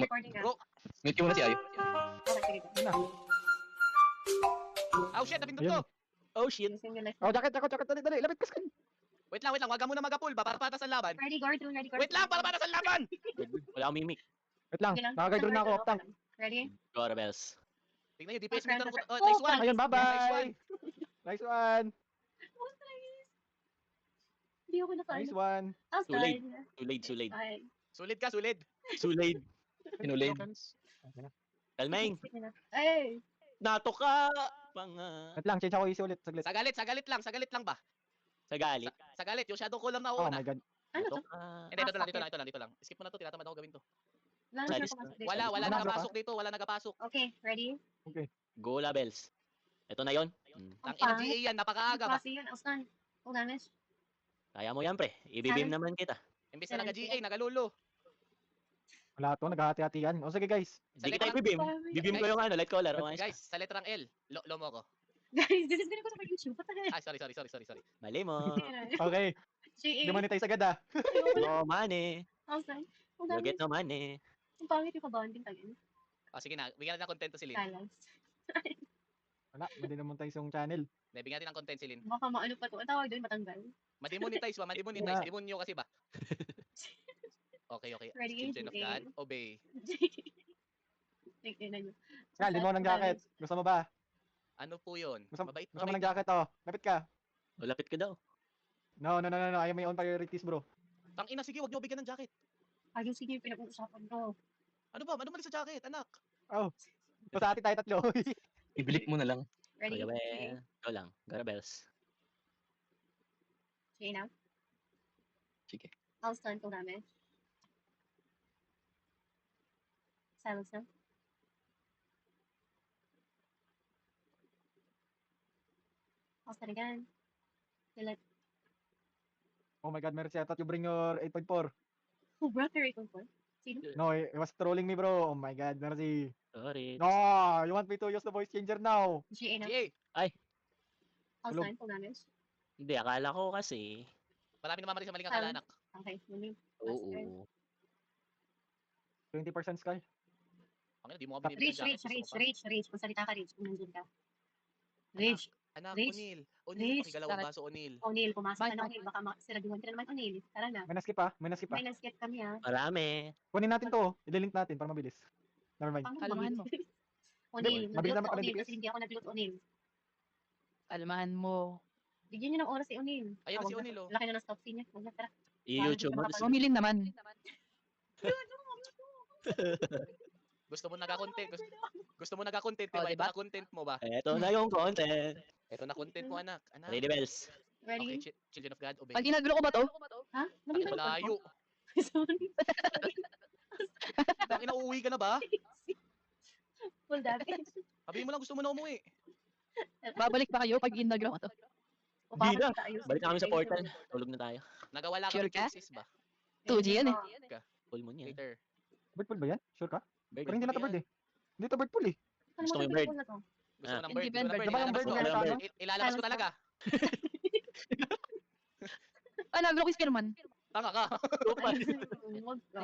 Recording na. Bro, Mute ko muna si Ayo. Okay, sige. Yun na. oh shit, napindot Ayun. ko. Oh shit. Using the left. Oh, jacket, dali, lapit ka skin. Wait lang, wag ka muna mag-pull ba para patas ang laban. Ready, guard room, ready, guard Wait lang, para patas ang laban. Wala akong mimic. Wait lang, Okay lang. naka-guide room na ako, Okay Optang. lang. Ready? Gora bells. Tingnan niyo, DPS meter ko. Oh, Oh, nice one. Ayun, Nice bye-bye. one. Nice one. Oh, nice. Hindi ako naka. Nice one. Outside. Sulid. Fine. Sulit ka, sulit. Sulid. Sinulid. Kalmeng. Ay! Nato ka. Panga. Wait lang, change ako easy ulit, saglit. Sagalit lang ba? Sa galit. Sagalit, yung shadow ko lang na Oh una. my god. Ano Nato to? ka. Hindi, dito lang. Skip mo na to, tinatamad ako gawin to. Wala na Charis. siya pumasok dito. Wala Wala, nagapasok dito, wala nagapasok. Okay, ready? Gola bells. Ito na yon. Ang ina GA yan, napakaaga ba? Kasi yun, outside. Full damage. Kaya mo yan, pre. Ibibim naman kita. Imbis na naga-GA, nagalolo. Wala to, naghahati-hatian. O sige guys. Hindi kita ibibim. Bibim ko yung light collar. O, Guys, sa letrang L, lomo ko. Guys, this is gonna go to my YouTube. What the heck? Ay, sorry. Mali mo. Okay, GA. demonetize agad ah. No money. Outside. Full You damage. get no money. Ang pangit yung kabonding tagay. Sige na, bigyan natin ng content to si Lin. Balance. Wala, madidemonetize yung channel. Bigyan natin ng content si Lin. Baka maano pa to. Ang tawag doon, matanggal. Mademonetize. Yeah. Demonyo kasi ba? Okay. Ready? Children of God, obey. Tingnan nyo. Yan, limo ng jacket. Gusto mo ba? Ano po yun? Gusto Mabait mo ng jacket oh. Lapit ka. O, lapit ka daw. No. Ayaw may own priorities bro. Tangina, sige, wag niyo bigyan ng jacket. Ayun, sige yung pinag-uusapan ko. Ano ba? Ano mali sa jacket, anak? Oh. Basta tayo tatlo. Ibilip mo na lang. Ready? Kuya Bel. Ikaw lang. Gora bells. Okay now. Sige. I'll stun full damage. Silence now. I'll stun again. Kill it. Oh my god, Mercy, I thought you bring your 8.4. Who brought the rifle for? Sino? No, it was trolling me bro. Oh my god, Mercy. Sorry. No, you want me to use the voice changer now? GA now. GA, I'll Tulog. stun full damage. Hindi, akala ko kasi. marami naman sa maling akala, anak. Okay, muli. Oo. 20% Sky. Ang ina, di mo ka binibigyan ng jacket. Reach. Kung salita ka, Reach. Kung nandun ka. Reach. Anak, Reach. O'Neil, Reach. pakigalaw ang baso, O'Neil. O'Neil, pumasok ka na O'Neil. Baka siraduhan ka na naman O'Neil. Tara na. May naskip ah. May naskip kami ha. Marami. Kunin natin to. I-link natin para mabilis. Never mind. Kalmahan mo. O'Neil, Mabilis nag-loot naman ka pala O'Neil DPS. kasi hindi ako nag-loot O'Neil. Kalmahan mo. Bigyan niyo ng oras si O'Neil. Ayun na si Wag O'Neil, oh. Laki na ng scout niya. Huwag na, tara. I-YouTube mo. Bakit? Mamilin naman. Gusto mo nagka-content, gusto mo nagka-content, Oh, diba? diba? Ito na content mo ba? Eto na yung content. Ito na content mo, anak. Anak. Ready bells. Okay, Ready? children of God, obey. Pag ginaglo ko ba to? Ha? Ang Nandito na malayo. Sorry. Ang ina, uuwi ka na ba? Full damage. Sabihin mo lang gusto mo na umuwi. Babalik pa kayo pag ginaglo ko to? Di na. Balik na kami sa portal. Tulog na tayo. Nagawala ka Sure ng ka? cases ba? 2G yan eh. Full moon yan. Later. Bird pool ba yan? Sure ka? Bird. Pero hindi na to bird eh. Hindi to bird pool eh. Gusto mo yung bird? Gusto mo ng Ah. bird? Gusto mo ng bird? Diba yung bird Ilalabas na ko. nasa Ilalabas ko talaga. Ah, naglo ko naman. Tanga ka. Huwag ka.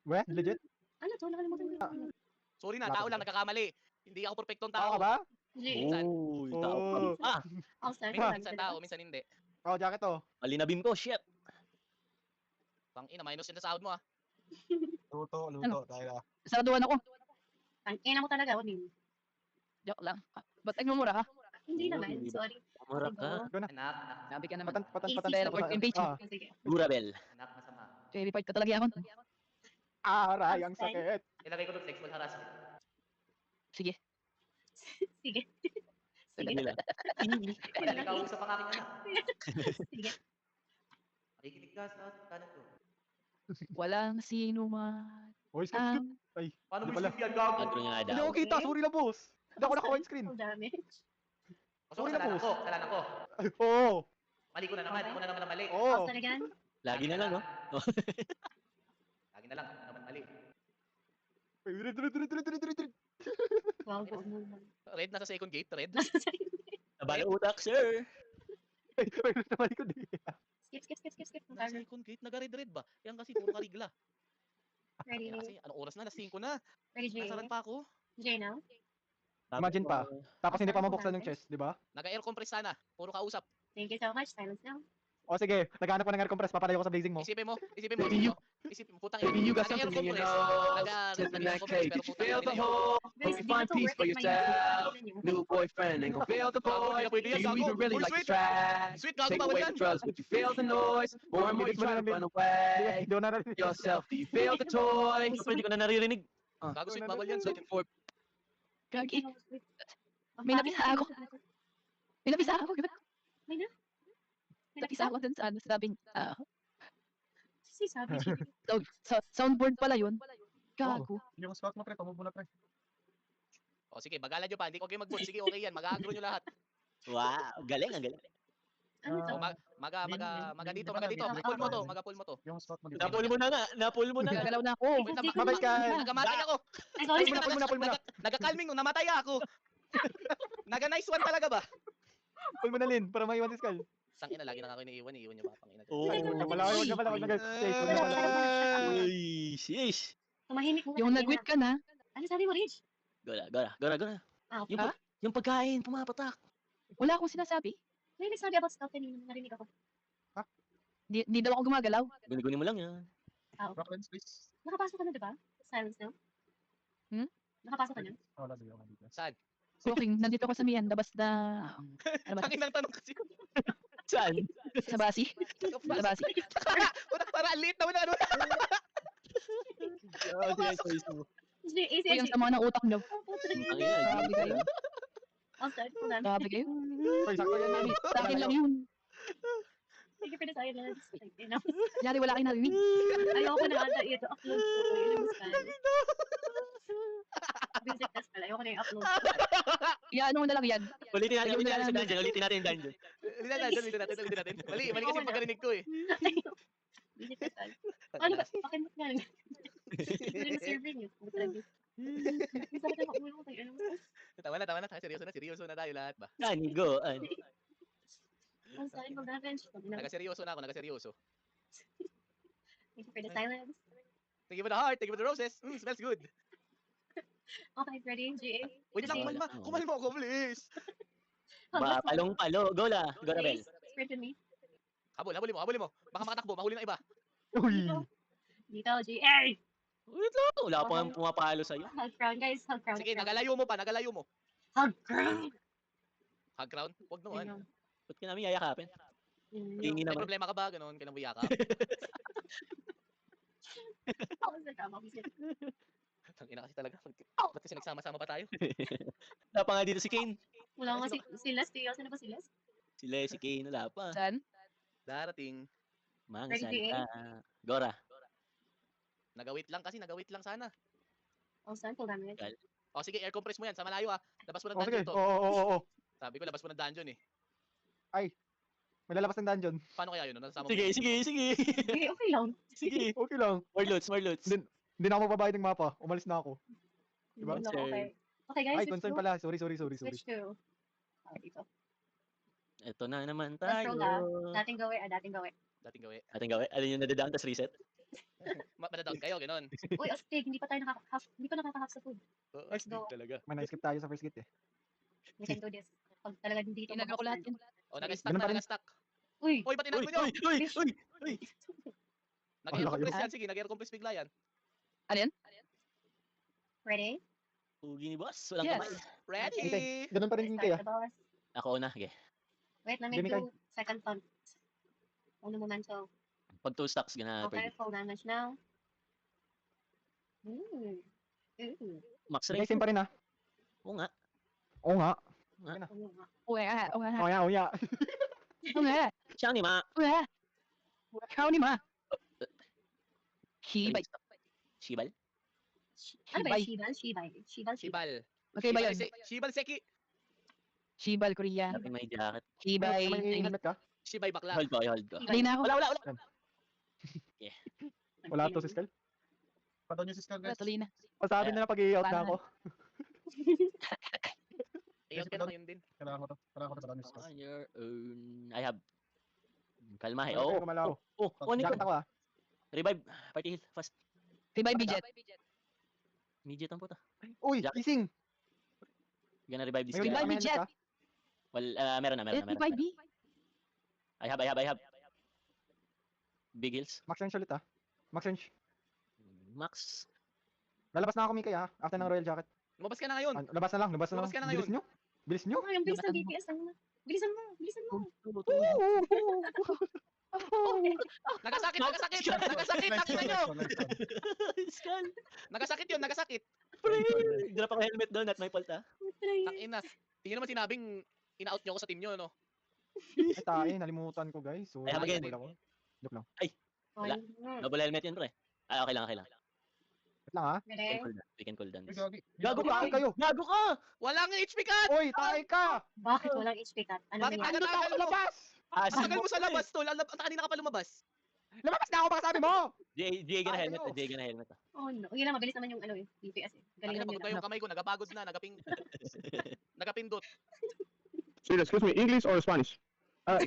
Weh, legit? Ano to? Nakalimutan ko yung Sorry na, tao lang, nagkakamali. Hindi ako perfectong Tao tao. ka ba? Minsan. Uy, Oh. tao ka. Ah, Outside. Minsan tao, minsan hindi. Oh, jacket to. malinabim ko. Shit. Pang ina, minus yung sahod mo ah. Luto, Ano? tayo. Saraduan ako. Ang ina mo talaga, O'Neil. Joke lang. Ba't nagmumura ka? Hindi Oo, naman. hindi ba? Sorry. Umura ka. Anak, Sabi ka naman. Patan. Teleport yung page mo. Ah, Sige. Durabel. anak, masama. Kaya report ka talaga ako. aray, ang sakit. Ilagay ko doon sexual harassment. Sige. Sige. Sige nila. Kaya ikaw sa pangaking anak. Sige. Makikinig ka sa kanan ko. Walang sino man. Oy, skip. Ang Ay, Paano Hindi mo pala. isip yan, gago? Agro niya nga hindi daw. ako kita. Sorry na boss. Hindi ako naka-widescreen. Full damage. Sorry na, kasalanan boss. ko, kasalanan ko. Ay, oo. Mali ko na naman, ako na naman ang mali. Oo. Outside again. Lagi na lang, no? Lagi na lang, ako naman mali. Ay, red. Wow, go mo. Red, nasa second gate, red. Nabala utak, sir. Ay, naman ko di. Skip. Nasa second gate, naga-red-red ba? Yan kasi, puro karigla. Ready? Kaya kasi, anong oras na? Alas 5 na. Ready, J? Nasaran pa ako. J now? Imagine pa. Tapos hindi pa mabuksan yung chest, di ba? Naka-air compress sana. Puro kausap. Thank you so much. Silence now. O sige, naghanap ko ng air compress, papalayo ko sa blazing mo. Isipin mo. Maybe you- Isipin mo. Putang ina. Maybe you got Naka-air something in your compress. nose. Tip in that cake. Did you feel the hole? Hope you find peace for yourself. New boyfriend ain't gonna feel the boy. Pwede yan, Do you gago. even really Uy, like sweet. the track? Sweet, gago Take bawal away yan. the drugs, but you feel the noise. More and more you try to run away. Hindi ko na narinig. Yourself, do you feel the toy? Pwede ko na naririnig. Gago sweet, bawal yan. Sweet. Looking for Gagi. Ang May pangit. napisa ako. May napisa ako. Diba? May na? May Napisa ako dun sa ano, sabi, Si sabi, J. soundboard pala yun. Gago. Yung spot mo, pre, tumog mo na, pre. O sige, bagalan nyo pa. Hindi ko kayo mag-vote. Sige, okay yan. Mag-agro nyo lahat. Wow, galing, ang galing. Ano to? O, maga dito, maga dito. Win. Pull mo to, maga-pull mo to. Yung spot mo. Napul mo na nga, napul mo na. Nagagalaw na ako. Wait lang, Hindi ko Mabait ka. nagamatay ako. Ay, sorry. Pull mo na. Nagakalming nung namatay ako. Naga-nice one talaga ba? Pull mo na, Lin, para maiwan si Skull. Sang ina, lagi na ako iniiwan. Iiwan nyo ba? Pangina. Oo. Ay, Huwag ka pala, huwag na, guys. Chase, huwag na pala. Uy, sheesh. Tumahimik muna. Yung kanina. nag-quit ka na, Ano sabi mo, Rich? Gora. Ah, Yung, Ha? yung pagkain, pumapatak. wala akong sinasabi. may nagsabi about stuff kanina. Narinig ako. Di daw ako gumagalaw. Guni-guni mo lang yan. Rocklands, please. Nakapasok ka na, di ba? Silence now. Hmm? Nakapasok ka na? Wala din ako dito. Saan? Okay, nandito ako sa Mian, labas na... Ano ba? Tangin lang tanong kasi. Saan? Sa basi? Sa basi? Para ang liit naman ano. Easy, O yung sama ng utak nyo. Ang ina, Grabe kayo. I'll start. Hold on. Grabe kayo. Pre, sakto yan, Mami. Sa akin lang yun. Thank you for the silence. Like, you know, Kunyari wala kang narinig. ayoko na ata ito upload ko. Yun ang scan. Basic test pala. Ayoko na yung upload ko. Iyaano mo na lang yan. Ulitin natin sa dungeon, ulitin natin yung dungeon. Ulitin natin. Mali kasi yung pagkarinig ko eh. Basic test pala. Ano ba? Pakimot nga. Ito rin ang server niyo. Sabi ka ulo ko tayo. Ano mo? Tama na. Seryoso na tayo lahat ba? Kanigo. Ang sabi mag-revenge. Nagaseryoso na ako, nagaseryoso. Thank you for the silence. Thank you for the heart, thank you for the roses. Smells good. Okay, ready? GA? Wait lang, Wala. kumalma ako, please. Ba, palong-palo. Gola. Gola, Bel. Spirit with me. Habulin mo. Baka makatakbo, mahuli ng iba. Uy. Dito, GA! Wait lang. Wala pa nga pumapalo sa'yo. Hug crown, guys. Hug crown. Sige, nagalayo mo. Hug crown! Hug crown? Huwag naman. Ba't ka namin yayakapin? Hingi May naman. problema ka ba? Ganon, kailang buya ka. Tangina kasi talaga. Ba't kasi nagsama-sama pa tayo? Wala pa nga dito si Kane. Wala nga si Leslie. Sino ba si Les? Sila si Kane, wala pa. Saan? Darating. Mga Ready, salita. Gora. Nagawit lang sana. Oh, saan po namin? Gal. O sige, air compress mo yan. Sa malayo ah. Labas mo ng O sige, dungeon to. oo. Sabi ko, labas mo ng dungeon eh. May lalabas ng dungeon. Paano kaya yun? Nasama mo Sige. Okay lang. Sige. Okay lang. More loads. Din- Hindi na ako mababayad ng mapa. Umalis na ako. Diba? No, okay. Okay, guys. Ay, concern pala. Sorry. Switch to. Dito. Ito na naman Let's tayo. roll ah. Dating gawi. Dating gawi. Ating gawin. Ano yung nadadown, tas reset? Madadown kayo, ganon. Uy, astig. Hindi pa nakaka-half sa food. Let's go. talaga. May na-skip tayo sa first gate eh. We can do this. Pag talaga dito. Ginagawa ko lahat yun. O, Ganun pa rin. nag-stack. Uy! Uy, ba't tinakbo nyo? Uy! Nag-air Wala kayo. compress yan. Sige, nag-air compress bigla yan. Ready? Pugi ni boss. Walang Yes. kamay. Ready? Ganun pa rin yung kaya. Start the boss. Ako una. Okay. Wait, let me Give me do second punt. Uno momento. Pag 2 stocks, gana. Okay, full damage now. Ooh. Max Sige, range. same pa rin ah. Oo nga. Oo nga. Uwe. Oo nga. Siyang ni ma. Ikaw ni ma. Hibay. Shibal? Ano ba Hibay. yung Shibal? Shibal. Okay ba yun? Shibal Seki. Shibal Korea. Sabi may jacket. Hibay. May helmet ka? Shibay bakla. Hold ko. Alay na ako. Wala. Wala to si Skull? Pataw niyo si Skull Wala, tuloy na. Pasabi na pag-i-out na ako. Ayun, pero ngayon din. Kailangan ko to pataw niyo si On your own. I have. Kalma eh. Oo. Oo. Kumalaw. Oh, kunin ko. Jacket ako ah. Revive. Party heal. Fast. Revive Midget. Midget ang puta. Uy, Jack. gising. Gonna revive this May guy. Revive may Midget. helmet ka? Well, meron na. Revive B. I have. Big heals. Max range ulit ah. Max range. Max. Lalabas na ako, Mikay ah. After ng Royal Jacket. Lumabas ka na ngayon. Labas na lang. Lumabas ka na Bilis ngayon. nyo. Bilis nyo. Ay, ang bilis ng DPS. Bilisan mo. Nagasakit. Takina nyo. Skull. Nagasakit yun. Pre, drop ako helmet doon at may fault ah. Takina. Tingin naman sinabing ina-out nyo ako sa team nyo, no? Ay, tae. Nalimutan ko, guys. So, Ay, again. Joke lang. Wala. Double helmet yun, pre. Ah, okay lang. Wait lang ah. We can cool down this. Gago tae kayo. Gago ka! Walang HP cut! Oy, tae ka. Bakit walang HP cut? Ano Bakit nangyari? Ano na ako labas? Ah, Ang tagal mo sa labas, tol. Ang kanina ka pa lumabas. Labas na ako, baka sabi mo. GA gana helmet. Ayos. GA gana helmet. Oh no. Yun lang, mabilis naman yung ano eh. DPS eh. Takina, Galingan pagod nyo pa lang. yung kamay ko. Nagapagod na. Nagapindot. Sir, excuse me, English or Spanish?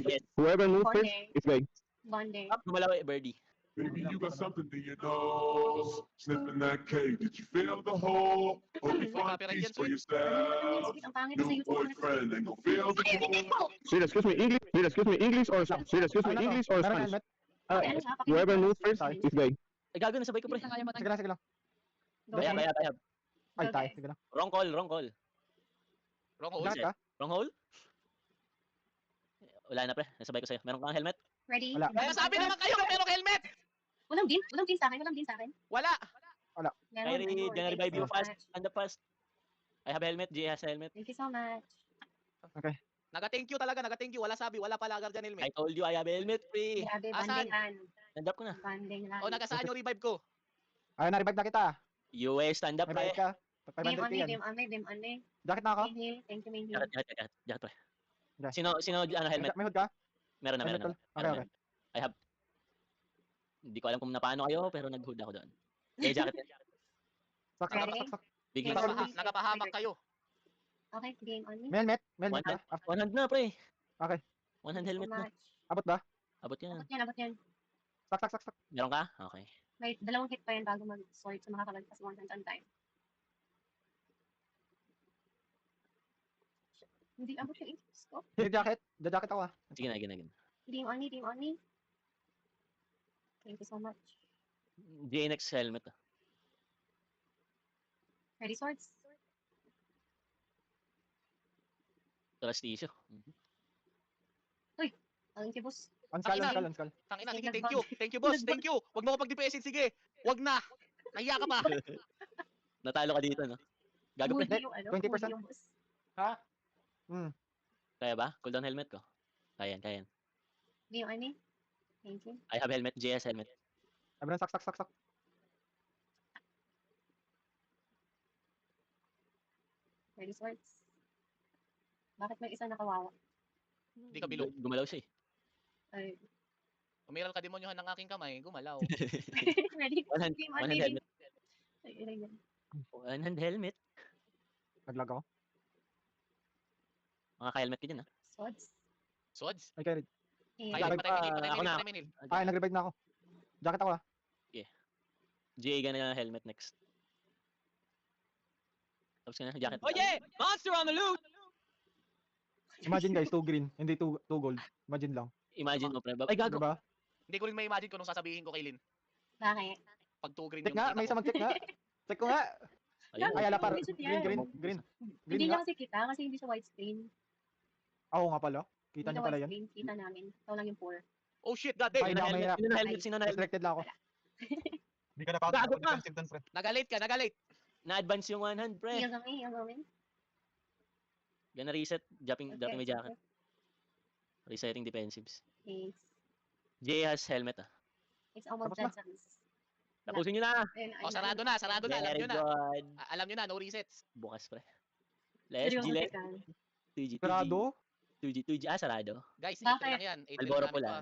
Yes. Whoever moves first, Bonding. it's vague. Bonding. Up, gumalaw eh, Birdie. Baby, you got something in your nose. Sniffing that cake. Did you feel the hole? Hope you find Copyright peace yan, for sir. yourself. Ang pangit sa New YouTube. boyfriend ain't gonna feel the hole. Sir, excuse me, English. Sir, excuse me, English or Sir, excuse me, Ano to? English or Meron Spanish? helmet? Whoever moves first, it's vague. Ay, gago, nasabay ko, pre. Sige lang. I have. Ay, tae. Sige lang. Wrong call. Wrong hole. Jacket ka? Wrong hole? Wala na, pre. Nasabay ko sa'yo. Meron kang helmet? Ready? Wala. Kaya sabi naman kayo kung merong helmet! Walang din sa akin. Wala! Meron, Kyrie, gonna thank revive you you so fast. much. Stand up fast. I have helmet. GA has helmet. Thank you so much. Naga-thank you talaga. Wala sabi. Wala pala agad dyan I helmet. told you I have helmet, pre. Grabe, Asan? bandingan. Stand up ko na. Banding lang. O, nagasaan yung revive ko? Ay, na-revive na kita. US, stand up, May pre. bayad ka. Beam 500 on me, yan. beam on me. Jacket na ako. Main heal. Thank you, main heal. Jacket, pre. Okay. Sino, ano, helmet? May hood ka? Meron na. Helmet tol. Okay. I have. Hindi ko alam kung napaano kayo, pero nag-hood ako doon. Okay, jacket. Sak. Big Okay. hits. Nagapahamak kayo. Okay, beam on me. May helmet? May helmet One ka? One hand na, pre. Okay. One hand Thank you helmet so na. much. Abot ba? Abot yan. Abot yan. Sak. Meron ka? Okay. May 2 hit pa yan bago mag-sort sa makakalagpas 1 hand on time. Hindi abot yung inches ko. May jacket. The jacket ako ah. Sige na. Beam on me. Thank you so much. GA next helmet. Ready swords? Trust issue. Thank you, boss. On skull. Tangina, sige, thank you, boss. Thank you. Wag mo ko pag-DPSin, sige. Wag na. Nahiya ka pa. Natalo ka dito, no? Gago, pre. Moody yung ano, 20%. moody yung boss. Ha? Kaya ba? Cooldown helmet ko. Kaya yan. Beam on me. Thank you. I have helmet. GS helmet. Abran, sak. Ready swords? Bakit may isa nakawawa? Hindi ka bilog. Gumalaw siya eh. Ay. Umiral ka demonyohan ng aking kamay. Gumalaw. Ready? One hand Beam on me. helmet. Ay, ay, ay. One hand helmet. Naglag ako. Mga ka-helmet ka dyan, ah. Swords? Swords. Ay, carried. Eh, Kaya Revive patay ako na. minil. Ay, nag-revive na ako. Jacket ako ah. GA ka na helmet next. Tapos ka na, jacket. Oh yeah! Monster on the loot! Imagine guys, 2 green. Hindi 2 gold. Imagine lang. Imagine mo, pre. Ay, gago. Diba? Hindi ko rin ma-imagine kung anong sasabihin ko kay Lin. Bakit? Pag 2 green Check nga, may isa nakita ko. mag-check nga. Check ko nga. Ayun. Ay, ala par. Reset Green. yan. Green Hindi nga. niya kasi kita kasi hindi siya widescreen. Oo nga pala. Kita Hindi niyo siya pala yan. widescreen. Kita namin. Ito lang yung 4. Oh shit, god damn! Ay, Sino na mahirap. helmet? Sino na helmet? Sino na helmet? Restricted lang ako. Hindi ka napakot Gago ako ka! defensive dun, pre. Nagalate ka, nagalate. Na-advance yung one hand, pre. Yung gawin. Gonna reset. Dropping my jacket. Resetting defensives. It's, GA has helmet, ah. it's almost Tapos dead zones. Tapusin nyo na! Oh, sarado na. Alam Very nyo na. good. Alam nyo na, no resets. Bukas, pre. Let's Seryoso Gillette. ka. 2G. Sarado? 2G. Ah, sarado. Guys, Bakit? 8 lang yan. 8 Alboro lang pula. pa.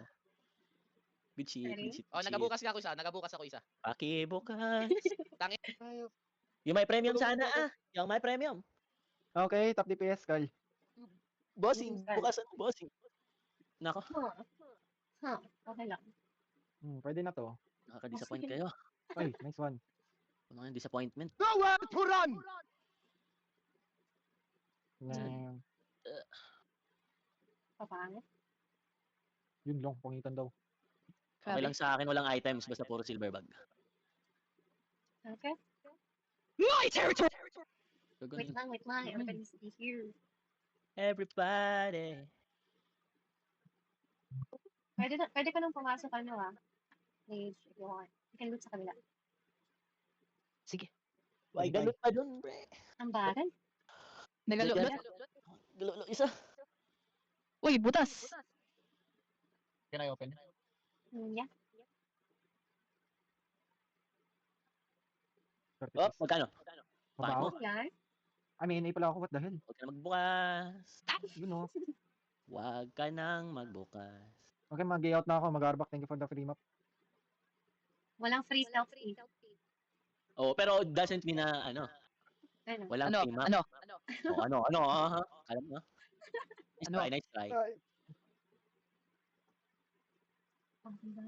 Good shit, Ready? good shit. Oh, good shit. nagabukas ako isa. Pakibukas. Tangin. Yung may premium sana, ah. Yung may premium. Okay, top DPS, Carl. Bossing. Mm, Bukas ano, bossing. Nako, Okay lang. Pwede na to. nakaka-disappoint kayo. Ay, nice one. Ano yung disappointment? Nowhere to run! Na, Papangit. yun lang, pangitan daw. Okay lang sa akin, walang items, basta puro silver bag. Okay. My territory! Wait lang. Everybody's here. Everybody. Pwede ka nang pumasok Mage, if you want. You can loot sa kabila. Sige. Why galot pa dun, pre? Ang bagal. Nagalulot. Galot isa. Uy, butas. Can I open? Yeah. 36. Oh, magkano? Mabaho. mo? Yan. I mean, pala ako, what the hell? Huwag ka na magbukas. You know. Huwag ka nang magbukas. Okay, mag-out na ako, mag-arbak. Thank you for the free map. Walang free selfie. Oh, pero doesn't mean na ano, Ano? walang Ano? team up. Ano? Oh, ano, aha. Alam mo. Nice Ano? try, nice try. Oh, diba?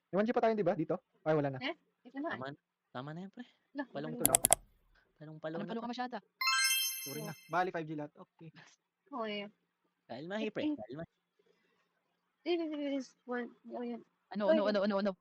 Iwan pa tayo, di ba? Dito? Ay, wala na. Ito na. Tama na yan, pre. Palong Ito lang. Palong-palong Ano na. ka masyada? Sorry na. Bali, 5G lahat. Okay. Hoy. Kalmahi, pre. Kalmahi. This one. Oh, yan. Ano?